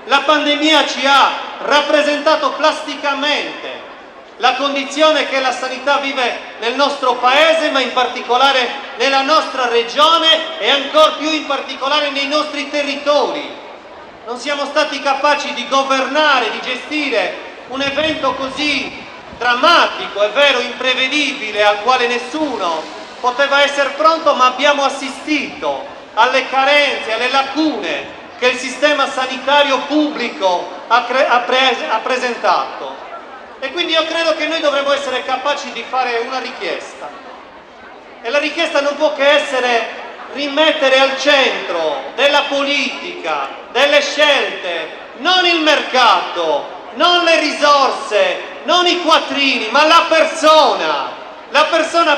La pandemia ci ha rappresentato plasticamente la condizione che la sanità vive nel nostro paese, ma in particolare nella nostra regione e ancor più in particolare nei nostri territori. Non siamo stati capaci di governare, di gestire un evento così drammatico, è vero, imprevedibile, al quale nessuno poteva essere pronto, ma abbiamo assistito alle carenze, alle lacune che il sistema sanitario pubblico ha presentato. E quindi io credo che noi dovremmo essere capaci di fare una richiesta. E la richiesta non può che essere rimettere al centro della politica, delle scelte, non il mercato, non le risorse, non i quattrini, ma la persona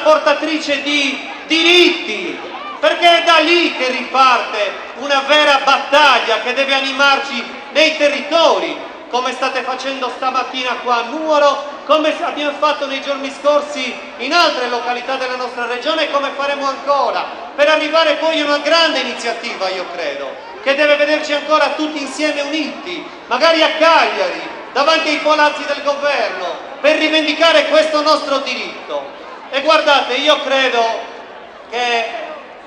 portatrice di diritti, perché è da lì che riparte una vera battaglia che deve animarci nei territori, come state facendo stamattina qua a Nuoro, come abbiamo fatto nei giorni scorsi in altre località della nostra regione e come faremo ancora, per arrivare poi a una grande iniziativa, io credo, che deve vederci ancora tutti insieme uniti, magari a Cagliari, davanti ai palazzi del governo, per rivendicare questo nostro diritto. E guardate, io credo che,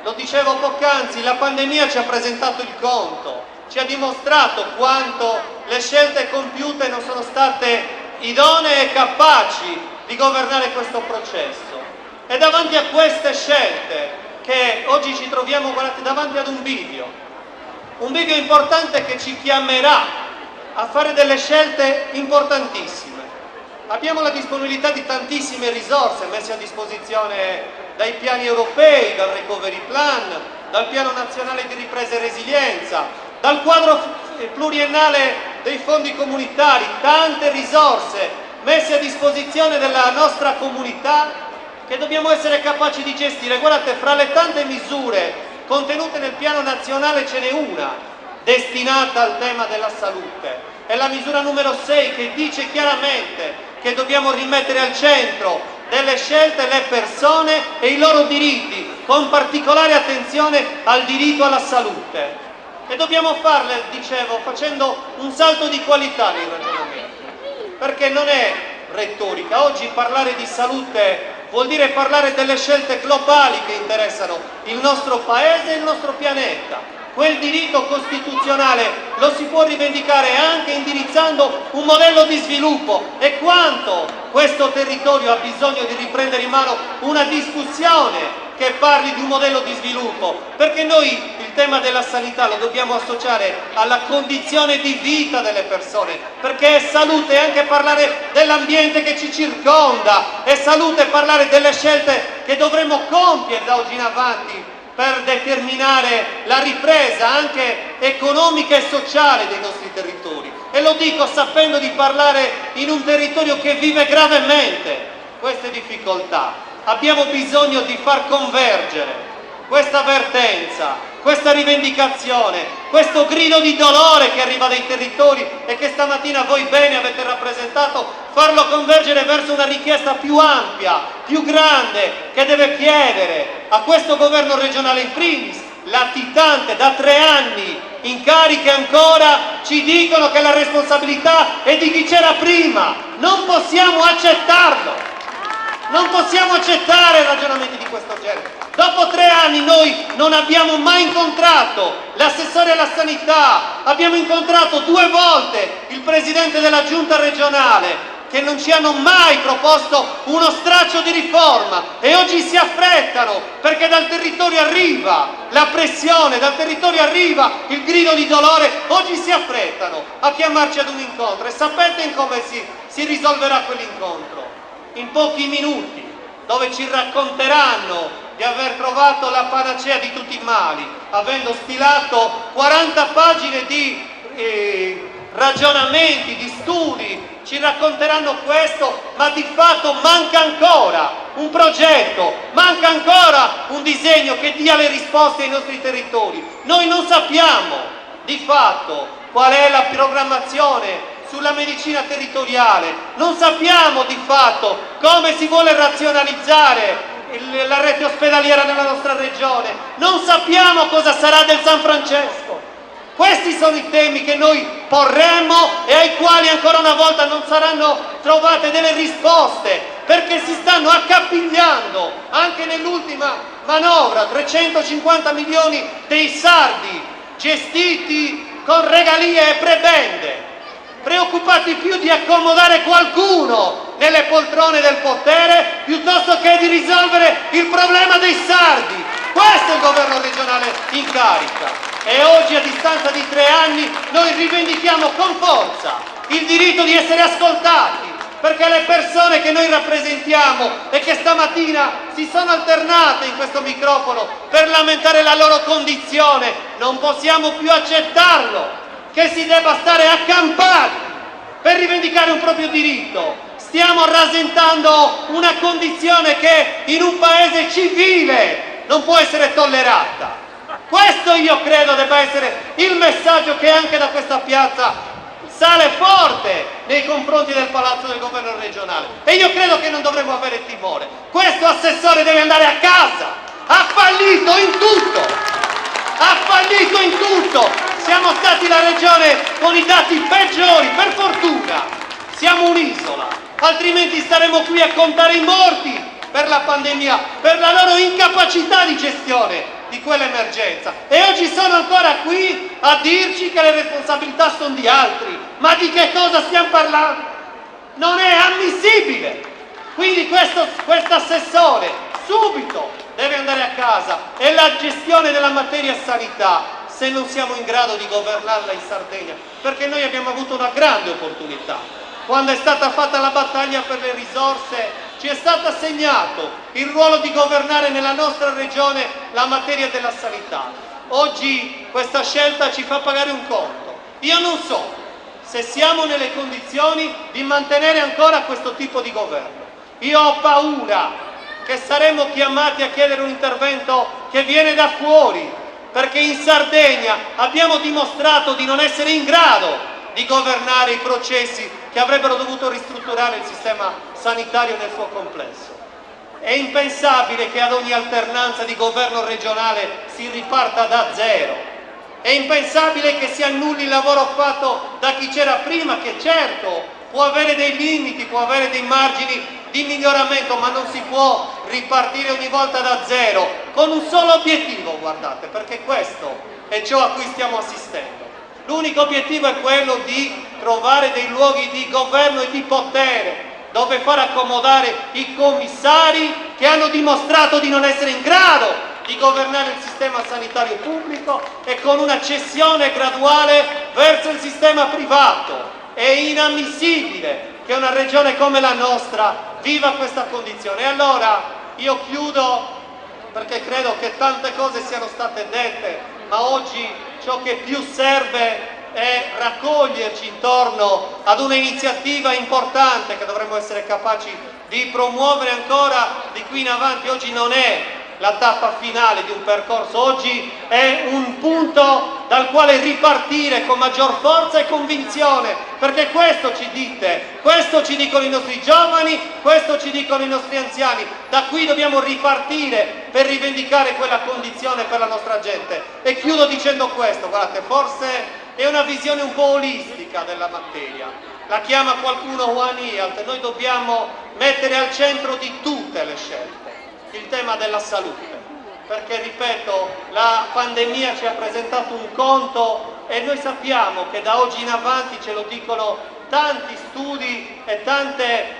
lo dicevo poc'anzi, la pandemia ci ha presentato il conto, ci ha dimostrato quanto le scelte compiute non sono state idonee e capaci di governare questo processo. E davanti a queste scelte che oggi ci troviamo, guardate, davanti ad un bivio importante che ci chiamerà a fare delle scelte importantissime. Abbiamo la disponibilità di tantissime risorse messe a disposizione dai piani europei, dal Recovery Plan, dal Piano Nazionale di Ripresa e Resilienza, dal quadro pluriennale dei fondi comunitari, tante risorse messe a disposizione della nostra comunità che dobbiamo essere capaci di gestire. Guardate, fra le tante misure contenute nel piano nazionale ce n'è una destinata al tema della salute. È la misura numero 6 che dice chiaramente che dobbiamo rimettere al centro delle scelte le persone e i loro diritti, con particolare attenzione al diritto alla salute. E dobbiamo farle, dicevo, facendo un salto di qualità nei ragionamenti, perché non è retorica. Oggi parlare di salute vuol dire parlare delle scelte globali che interessano il nostro paese e il nostro pianeta. Quel diritto costituzionale lo si può rivendicare anche indirizzando un modello di sviluppo, e quanto questo territorio ha bisogno di riprendere in mano una discussione che parli di un modello di sviluppo, perché noi il tema della sanità lo dobbiamo associare alla condizione di vita delle persone, perché è salute anche parlare dell'ambiente che ci circonda, è salute parlare delle scelte che dovremo compiere da oggi in avanti per determinare la ripresa anche economica e sociale dei nostri territori. E lo dico sapendo di parlare in un territorio che vive gravemente queste difficoltà. Abbiamo bisogno di far convergere questa vertenza, questa rivendicazione, questo grido di dolore che arriva dai territori e che stamattina voi bene avete rappresentato, farlo convergere verso una richiesta più ampia, più grande, che deve chiedere a questo governo regionale in primis, latitante da 3 anni in carica ancora, ci dicono che la responsabilità è di chi c'era prima. Non possiamo accettarlo. Non possiamo accettare ragionamenti di questo genere. Dopo 3 anni noi non abbiamo mai incontrato l'assessore alla sanità, abbiamo incontrato 2 volte il presidente della giunta regionale, che non ci hanno mai proposto uno straccio di riforma, e oggi si affrettano perché dal territorio arriva la pressione, dal territorio arriva il grido di dolore. Oggi si affrettano a chiamarci ad un incontro, e sapete come si risolverà quell'incontro? In pochi minuti, dove ci racconteranno di aver trovato la panacea di tutti i mali, avendo stilato 40 pagine di ragionamenti, di studi, ci racconteranno questo, ma di fatto manca ancora un progetto, manca ancora un disegno che dia le risposte ai nostri territori. Noi non sappiamo di fatto qual è la programmazione sulla medicina territoriale, non sappiamo di fatto come si vuole razionalizzare la rete ospedaliera nella nostra regione, non sappiamo cosa sarà del San Francesco, Questi sono i temi che noi porremmo e ai quali ancora una volta non saranno trovate delle risposte, perché si stanno accapigliando anche nell'ultima manovra 350 milioni dei sardi gestiti con regalie e prebende, preoccupati più di accomodare qualcuno nelle poltrone del potere piuttosto che di risolvere il problema dei sardi. Questo è il governo regionale in carica. E oggi, a distanza di 3 anni, noi rivendichiamo con forza il diritto di essere ascoltati, perché le persone che noi rappresentiamo e che stamattina si sono alternate in questo microfono per lamentare la loro condizione, non possiamo più accettarlo, che si debba stare accampati per rivendicare un proprio diritto. Stiamo rasentando una condizione che in un paese civile non può essere tollerata. Questo io credo debba essere il messaggio che anche da questa piazza sale forte nei confronti del palazzo del governo regionale, e io credo che non dovremmo avere timore. Questo assessore deve andare a casa, ha fallito in tutto, ha fallito in tutto. Siamo stati la regione con i dati peggiori, per fortuna siamo un'isola, altrimenti staremo qui a contare i morti per la pandemia, per la loro incapacità di gestione di quell'emergenza, e oggi sono ancora qui a dirci che le responsabilità sono di altri. Ma di che cosa stiamo parlando? Non è ammissibile. Quindi questo assessore subito deve andare a casa, e la gestione della materia sanità, se non siamo in grado di governarla in Sardegna, perché noi abbiamo avuto una grande opportunità. Quando è stata fatta la battaglia per le risorse, ci è stato assegnato il ruolo di governare nella nostra regione la materia della sanità. Oggi questa scelta ci fa pagare un conto. Io non so se siamo nelle condizioni di mantenere ancora questo tipo di governo. Io ho paura che saremo chiamati a chiedere un intervento che viene da fuori, perché in Sardegna abbiamo dimostrato di non essere in grado di governare i processi che avrebbero dovuto ristrutturare il sistema sanitario nel suo complesso. È impensabile che ad ogni alternanza di governo regionale si riparta da zero. È impensabile che si annulli il lavoro fatto da chi c'era prima, che certo può avere dei limiti, può avere dei margini di miglioramento, ma non si può ripartire ogni volta da zero con un solo obiettivo, guardate, perché questo è ciò a cui stiamo assistendo. L'unico obiettivo è quello di trovare dei luoghi di governo e di potere dove far accomodare i commissari che hanno dimostrato di non essere in grado di governare il sistema sanitario pubblico, e con una cessione graduale verso il sistema privato. È inammissibile che una regione come la nostra viva questa condizione. E allora io chiudo, perché credo che tante cose siano state dette, ma oggi ciò che più serve è raccoglierci intorno ad un'iniziativa importante che dovremmo essere capaci di promuovere ancora di qui in avanti. Oggi non è la tappa finale di un percorso, oggi è un punto dal quale ripartire con maggior forza e convinzione, perché questo ci dite, questo ci dicono i nostri giovani, questo ci dicono i nostri anziani. Da qui dobbiamo ripartire per rivendicare quella condizione per la nostra gente. E chiudo dicendo questo: guardate, forse è una visione un po' olistica della materia, la chiama qualcuno One Health. Noi dobbiamo mettere al centro di tutte le scelte il tema della salute, perché, ripeto, la pandemia ci ha presentato un conto, e noi sappiamo che da oggi in avanti, ce lo dicono tanti studi e tante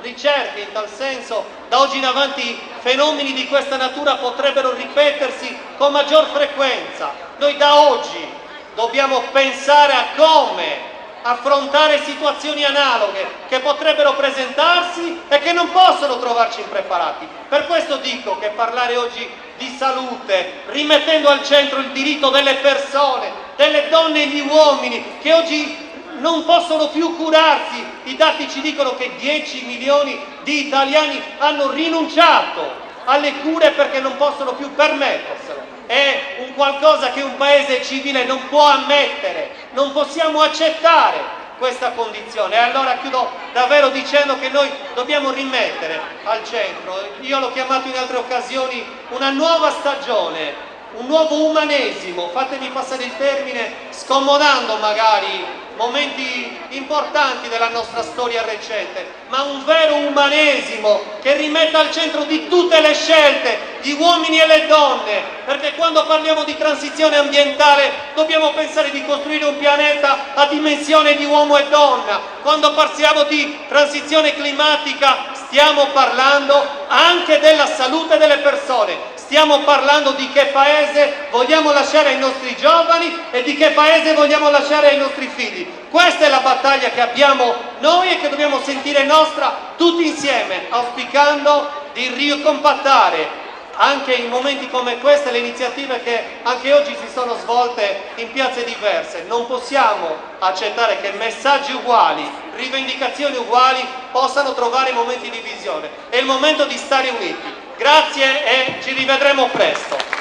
ricerche in tal senso, da oggi in avanti fenomeni di questa natura potrebbero ripetersi con maggior frequenza. Noi da oggi dobbiamo pensare a come affrontare situazioni analoghe che potrebbero presentarsi e che non possono trovarci impreparati. Per questo dico che parlare oggi di salute, rimettendo al centro il diritto delle persone, delle donne e gli uomini, che oggi non possono più curarsi. I dati ci dicono che 10 milioni di italiani hanno rinunciato alle cure perché non possono più permetterselo. È un qualcosa che un paese civile non può ammettere, non possiamo accettare questa condizione. E allora chiudo davvero dicendo che noi dobbiamo rimettere al centro, io l'ho chiamato in altre occasioni, una nuova stagione un nuovo umanesimo, fatemi passare il termine, scomodando magari momenti importanti della nostra storia recente, ma un vero umanesimo che rimetta al centro di tutte le scelte gli uomini e le donne, perché quando parliamo di transizione ambientale dobbiamo pensare di costruire un pianeta a dimensione di uomo e donna. Quando parliamo di transizione climatica stiamo parlando anche della salute delle persone. Stiamo parlando di che paese vogliamo lasciare ai nostri giovani e di che paese vogliamo lasciare ai nostri figli. Questa è la battaglia che abbiamo noi e che dobbiamo sentire nostra tutti insieme, auspicando di ricompattare anche in momenti come queste le iniziative che anche oggi si sono svolte in piazze diverse. Non possiamo accettare che messaggi uguali, rivendicazioni uguali possano trovare momenti di divisione. È il momento di stare uniti. Grazie e ci rivedremo presto.